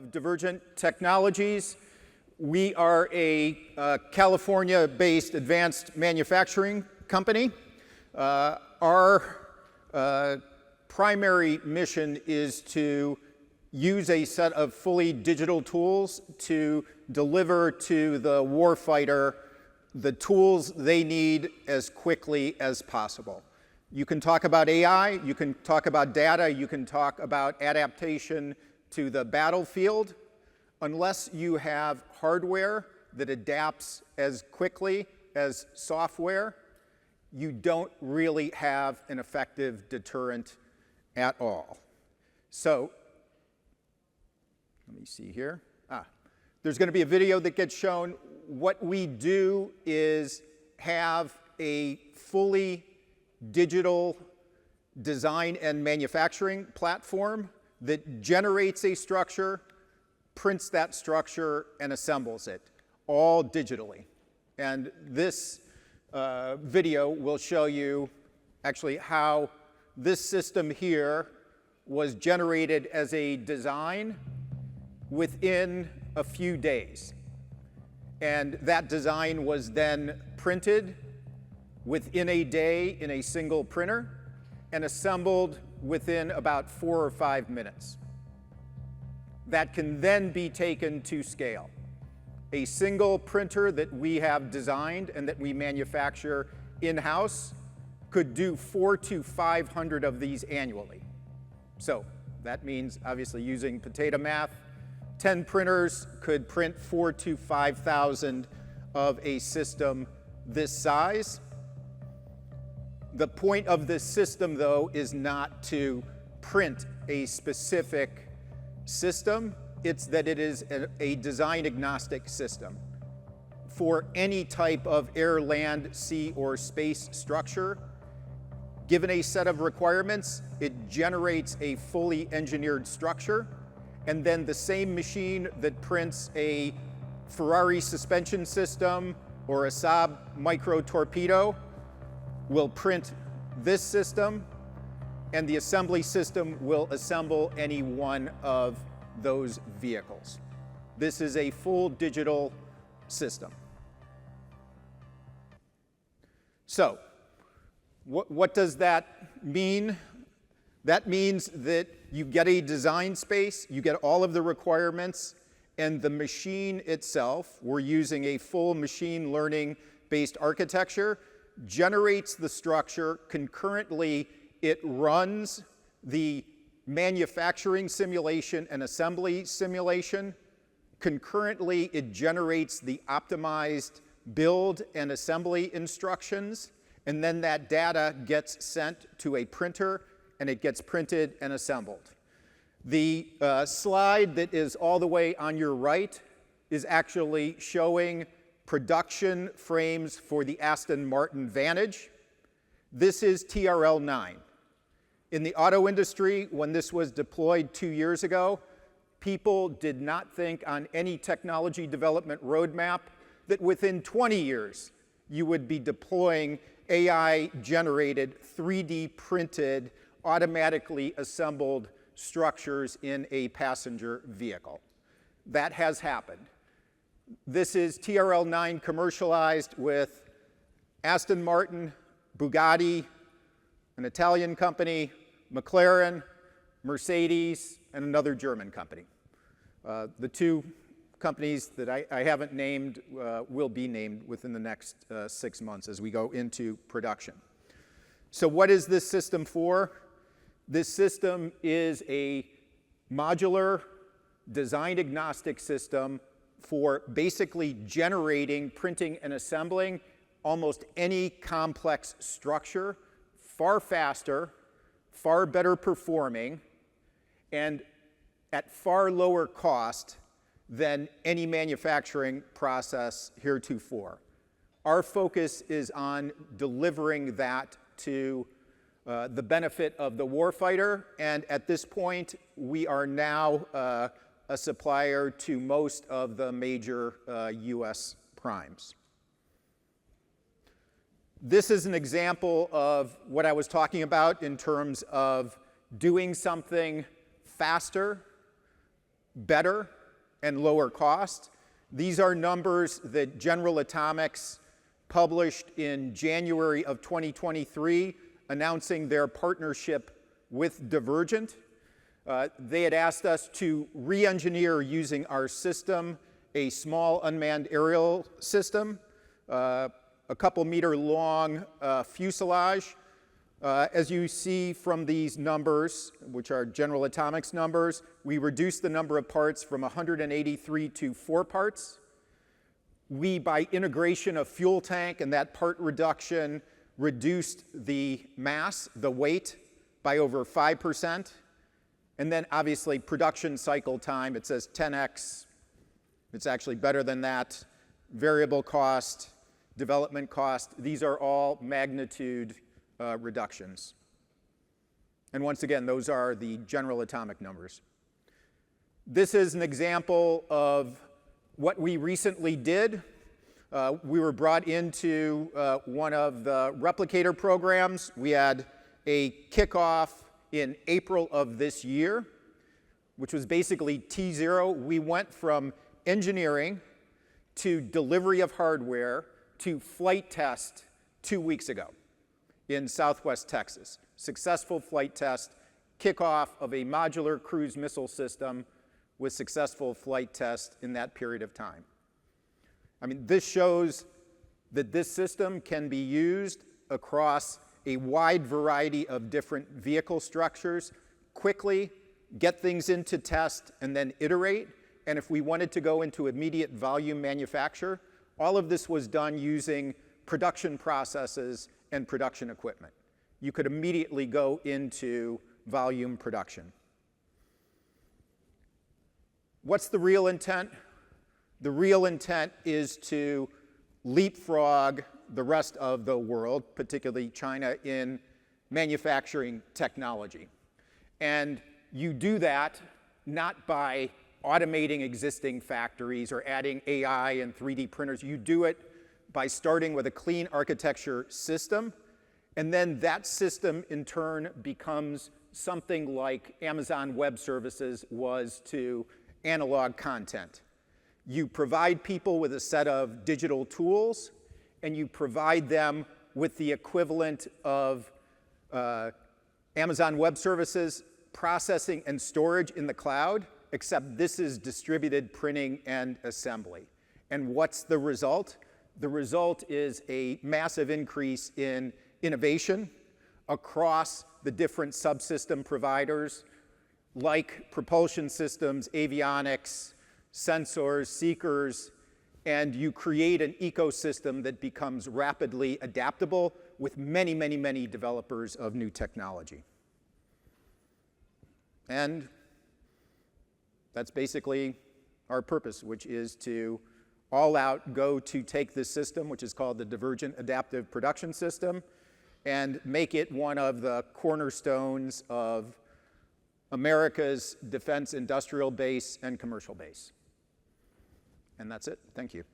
of Divergent Technologies. We are a California-based advanced manufacturing company. Our primary mission is to use a set of fully digital tools to deliver to the warfighter the tools they need as quickly as possible. You can talk about AI, you can talk about data, you can talk about adaptation to the battlefield. Unless you have hardware that adapts as quickly as software, you don't really have an effective deterrent at all. So, let me see here. There's going to be a video that gets shown. What we do is have a fully digital design and manufacturing platform that generates a structure, prints that structure, and assembles it, all digitally. And this video will show you actually how this system here was generated as a design within a few days. And that design was then printed within a day in a single printer and assembled within about 4 or 5 minutes. That can then be taken to scale. A single printer that we have designed and that we manufacture in-house could do 400 to 500 of these annually. So that means, obviously, using potato math, 10 printers could print 4,000 to 5,000 of a system this size. The point of this system, though, is not to print a specific system. It's that it is a design-agnostic system. For any type of air, land, sea, or space structure, given a set of requirements, it generates a fully engineered structure, and then the same machine that prints a Ferrari suspension system or a Saab micro torpedo will print this system, and the assembly system will assemble any one of those vehicles. This is a full digital system. So, what does that mean? That means that you get a design space, you get all of the requirements, and the machine itself, we're using a full machine learning-based architecture, generates the structure. Concurrently, it runs the manufacturing simulation and assembly simulation. Concurrently, it generates the optimized build and assembly instructions, and then that data gets sent to a printer, and it gets printed and assembled. The slide that is all the way on your right is actually showing production frames for the Aston Martin Vantage. This is TRL-9. In the auto industry, when this was deployed 2 years ago, people did not think on any technology development roadmap that within 20 years you would be deploying AI-generated, 3D printed, automatically assembled structures in a passenger vehicle. That has happened. This is TRL-9 commercialized with Aston Martin, Bugatti, an Italian company, McLaren, Mercedes, and another German company. The two companies that I haven't named will be named within the next 6 months as we go into production. So what is this system for? This system is a modular, design-agnostic system for basically generating, printing, and assembling almost any complex structure far faster, far better performing, and at far lower cost than any manufacturing process heretofore. Our focus is on delivering that to the benefit of the warfighter, and at this point, we are now a supplier to most of the major US primes. This is an example of what I was talking about in terms of doing something faster, better and lower cost. These are numbers that General Atomics published in January of 2023, announcing their partnership with Divergent. They had asked us to re-engineer using our system a small unmanned aerial system, a couple meter long fuselage. As you see from these numbers, which are General Atomics numbers, we reduced the number of parts from 183 to 4 parts. We, by integration of fuel tank and that part reduction, reduced the mass, the weight, by over 5%. And then obviously production cycle time, it says 10x. It's actually better than that. Variable cost, development cost, these are all magnitude reductions. And once again, those are the General Atomic numbers. This is an example of what we recently did. We were brought into one of the replicator programs. We had a kickoff in April of this year, which was basically T0. We went from engineering to delivery of hardware to flight test 2 weeks ago in Southwest Texas. Successful flight test, kickoff of a modular cruise missile system with successful flight test in that period of time. I mean, this shows that this system can be used across a wide variety of different vehicle structures, quickly get things into test and then iterate. And if we wanted to go into immediate volume manufacture, all of this was done using production processes and production equipment. You could immediately go into volume production. What's the real intent? The real intent is to leapfrog the rest of the world, particularly China, in manufacturing technology. And you do that not by automating existing factories or adding AI and 3D printers. You do it by starting with a clean architecture system, and then that system in turn becomes something like Amazon Web Services was to analog content. You provide people with a set of digital tools, and you provide them with the equivalent of Amazon Web Services processing and storage in the cloud, except this is distributed printing and assembly. And what's the result? The result is a massive increase in innovation across the different subsystem providers, like propulsion systems, avionics, sensors, seekers, and you create an ecosystem that becomes rapidly adaptable with many, many, many developers of new technology. And that's basically our purpose, which is to all out go to take this system, which is called the Divergent Adaptive Production System, and make it one of the cornerstones of America's defense industrial base and commercial base. And that's it. Thank you.